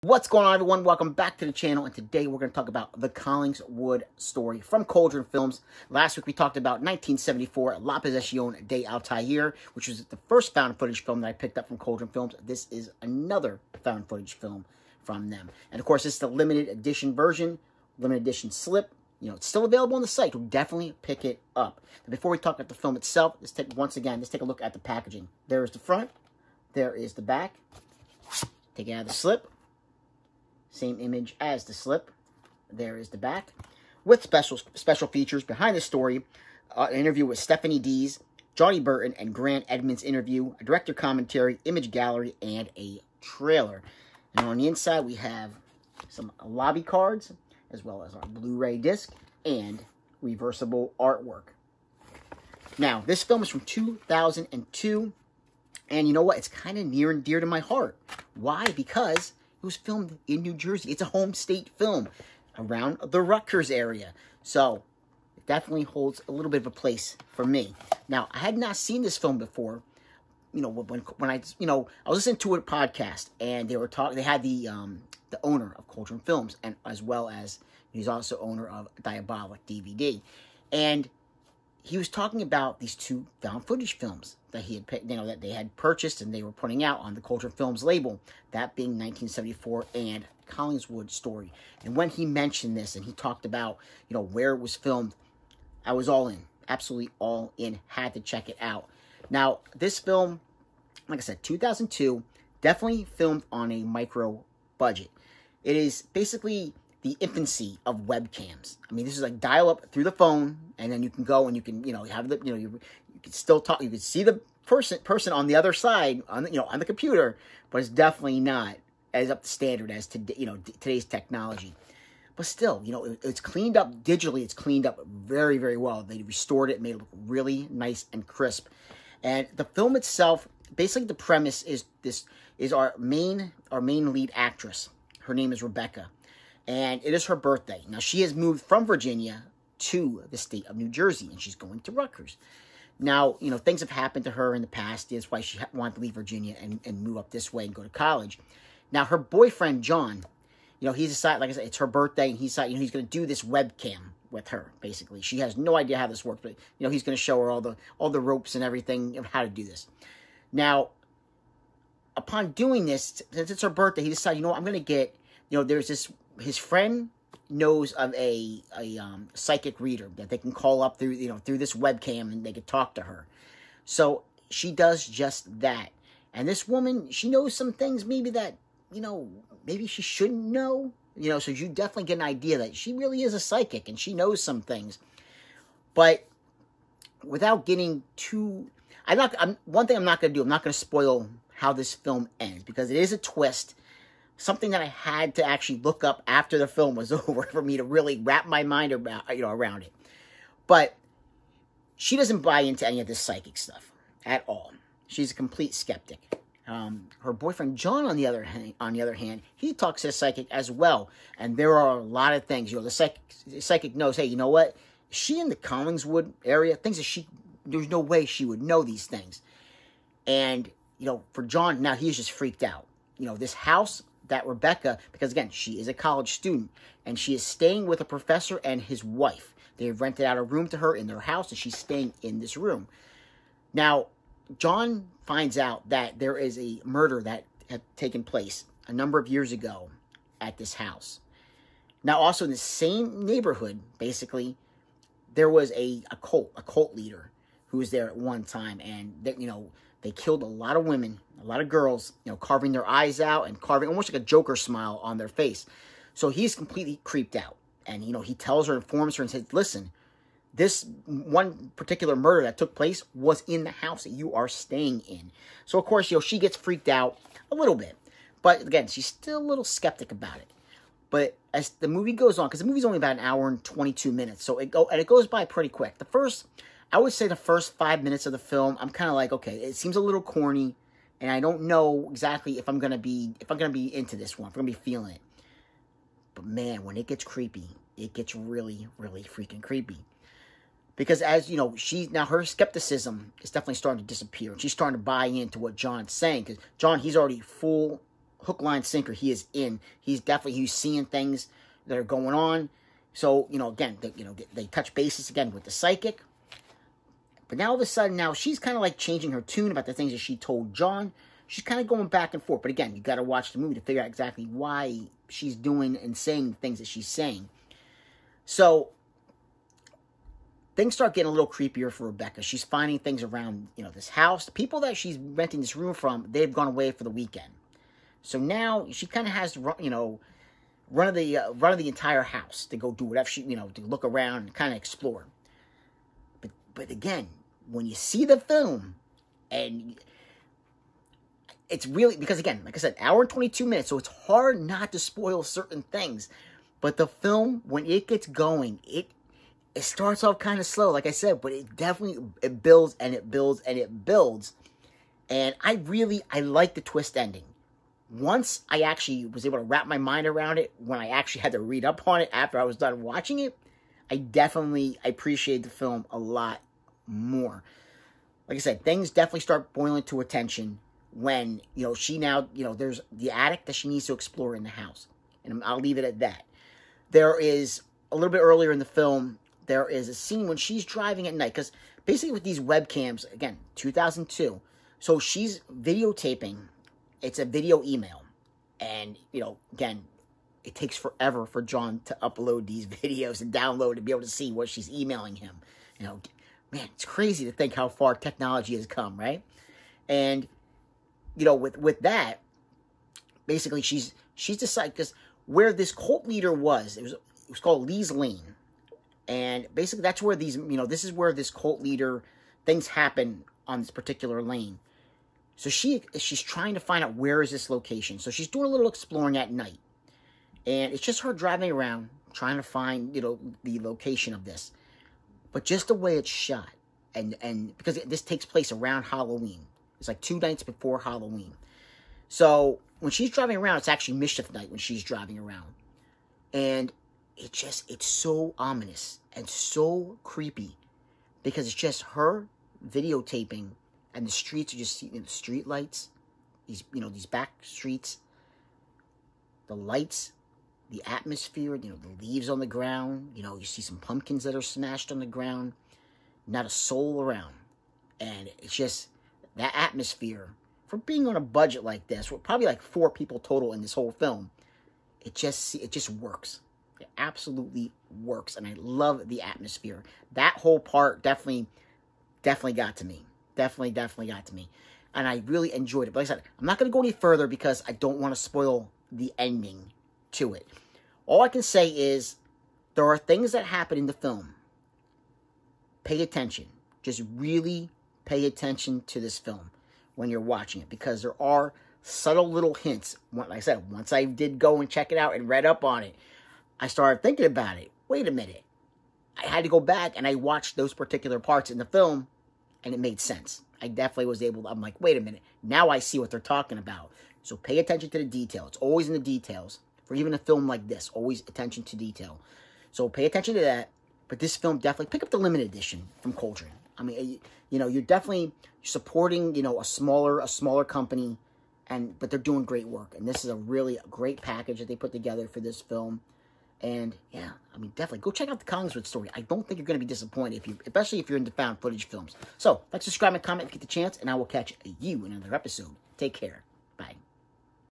What's going on, everyone? Welcome back to the channel, and today we're going to talk about the Collingswood Story from Cauldron Films. Last week we talked about 1974, La Possession de Altair, which was the first found footage film that I picked up from Cauldron Films. This is another found footage film from them. And of course, this is the limited edition version, limited edition slip. You know, it's still available on the site, so definitely pick it up. And before we talk about the film itself, let's take a look at the packaging. There is the front, there is the back. Take it out of the slip. Same image as the slip. There is the back. With special features behind the story, an interview with Stephanie Dees, Johnny Burton, and Grant Edmonds interview, a director commentary, image gallery, and a trailer. And on the inside, we have some lobby cards, as well as our Blu-ray disc, and reversible artwork. Now, this film is from 2002, and you know what? It's kind of near and dear to my heart. Why? Because it was filmed in New Jersey. It's a home state film around the Rutgers area. So, it definitely holds a little bit of a place for me. Now, I had not seen this film before. You know, when I was listening to a podcast, and they were talking. They had the owner of Cauldron Films, and as well as he's also owner of Diabolic DVD, and he was talking about these two found footage films that he had, that they had purchased and they were putting out on the Cauldron Films label, that being 1974 and Collingswood Story. And when he mentioned this and he talked about, where it was filmed, I was all in, absolutely all in, had to check it out. Now, this film, like I said, 2002, definitely filmed on a micro budget. It is basically the infancy of webcams. I mean, this is like dial up through the phone, and then you can go and you can, have the, you can still talk. You can see the person on the other side on the, on the computer, but it's definitely not as up to standard as today's technology. But still, it's cleaned up digitally. It's cleaned up very, very well. They restored it, made it look really nice and crisp. And the film itself, basically, the premise is our main lead actress. Her name is Rebecca. And it is her birthday. Now, she has moved from Virginia to the state of New Jersey, and she's going to Rutgers. Now, things have happened to her in the past. That's why she wanted to leave Virginia and move up this way and go to college. Now, her boyfriend, John, he's decided, like I said, it's her birthday, and he's decided, he's going to do this webcam with her, basically. She has no idea how this works, but, he's going to show her all the ropes and everything of how to do this. Now, upon doing this, since it's her birthday, he decided, I'm going to get, there's this. His friend knows of a psychic reader that they can call up through through this webcam, and they can talk to her. So she does just that. And this woman, she knows some things maybe that maybe she shouldn't know. So you definitely get an idea that she really is a psychic and she knows some things. But without getting too, one thing I'm not going to do. I'm not going to spoil how this film ends, because it is a twist. Something that I had to actually look up after the film was over for me to really wrap my mind around it. But she doesn't buy into any of this psychic stuff at all. She's a complete skeptic. Her boyfriend John, on the other hand, he talks to a psychic as well, and there are a lot of things. The psychic knows. Hey, you know what? Is she in the Collingswood area? Things that there's no way she would know these things. And for John, now he's just freaked out. This house that Rebecca, because again, she is a college student, and she is staying with a professor and his wife. They've rented out a room to her in their house, and she's staying in this room. Now, John finds out that there is a murder that had taken place a number of years ago at this house. Now, also in the same neighborhood, basically, there was a cult leader who was there at one time, and they killed a lot of women, a lot of girls, carving their eyes out and carving almost like a Joker smile on their face. So he's completely creeped out. And, he tells her, informs her, and says, listen, this one particular murder that took place was in the house that you are staying in. So, of course, she gets freaked out a little bit. But, again, she's still a little skeptic about it. But as the movie goes on, because the movie's only about an hour and 22 minutes, so it goes by pretty quick. I would say the first 5 minutes of the film, I'm kind of like, okay, it seems a little corny, and I don't know exactly if I'm gonna be into this one, if I'm gonna be feeling it. But man, when it gets creepy, it gets really, really freaking creepy. Because as her skepticism is definitely starting to disappear, and she's starting to buy into what John's saying. Because John, he's already full hook, line, sinker, he is in. He's seeing things that are going on. So, again, they touch bases again with the psychic. But now all of a sudden, now she's kind of like changing her tune about the things that she told John. She's kind of going back and forth. But again, you got to watch the movie to figure out exactly why she's doing and saying the things that she's saying. So things start getting a little creepier for Rebecca. She's finding things around, this house. The people that she's renting this room from, they've gone away for the weekend. So now she kind of has to, run of the entire house to go do whatever she, to look around and kind of explore. But again, when you see the film, and it's really, because again, like I said, hour and 22 minutes, so it's hard not to spoil certain things. But the film, when it gets going, it starts off kind of slow, like I said, but it definitely, it builds and it builds and it builds. And I like the twist ending. Once I actually was able to wrap my mind around it, when I actually had to read up on it after I was done watching it, I appreciate the film a lot more. Like I said, things definitely start boiling to attention when, she now, there's the attic that she needs to explore in the house. And I'll leave it at that. There is, a little bit earlier in the film, there is a scene when she's driving at night. Because basically with these webcams, again, 2002. So she's videotaping. It's a video email. And, again, it takes forever for John to upload these videos and download to be able to see what she's emailing him. Man, it's crazy to think how far technology has come, right? And, with that, basically she's decided, because where this cult leader was, it was called Lee's Lane. And basically that's where these, this is where this cult leader, things happen on this particular lane. So she's trying to find out where is this location. So she's doing a little exploring at night. And it's just her driving around, trying to find, the location of this. But just the way it's shot, and because this takes place around Halloween. It's like 2 nights before Halloween. So when she's driving around, it's actually mischief night when she's driving around. And it's so ominous and so creepy because it's just her videotaping, and the streets are just, street lights, these back streets, the lights, the atmosphere, the leaves on the ground, you see some pumpkins that are smashed on the ground, not a soul around. And it's just, that atmosphere, for being on a budget like this, we're probably like 4 people total in this whole film, it just works. It absolutely works, and I love the atmosphere. That whole part definitely got to me. Definitely got to me. And I really enjoyed it. But like I said, I'm not going to go any further because I don't want to spoil the ending to it. All I can say is there are things that happen in the film. Pay attention. Just really pay attention to this film when you're watching it, because there are subtle little hints. Like I said, once I did go and check it out and read up on it, I started thinking about it. Wait a minute. I had to go back and I watched those particular parts in the film, and it made sense. I definitely was able to, I'm like, wait a minute. Now I see what they're talking about. So pay attention to the detail. It's always in the details. For even a film like this, always attention to detail. So pay attention to that. But this film, definitely pick up the limited edition from Cauldron. I mean, you're definitely supporting, a smaller company, but they're doing great work. And this is a really great package that they put together for this film. And yeah, I mean, definitely go check out the Collingswood Story. I don't think you're going to be disappointed, especially if you're into found footage films. So, like, subscribe, and comment if you get the chance, and I will catch you in another episode. Take care. Bye.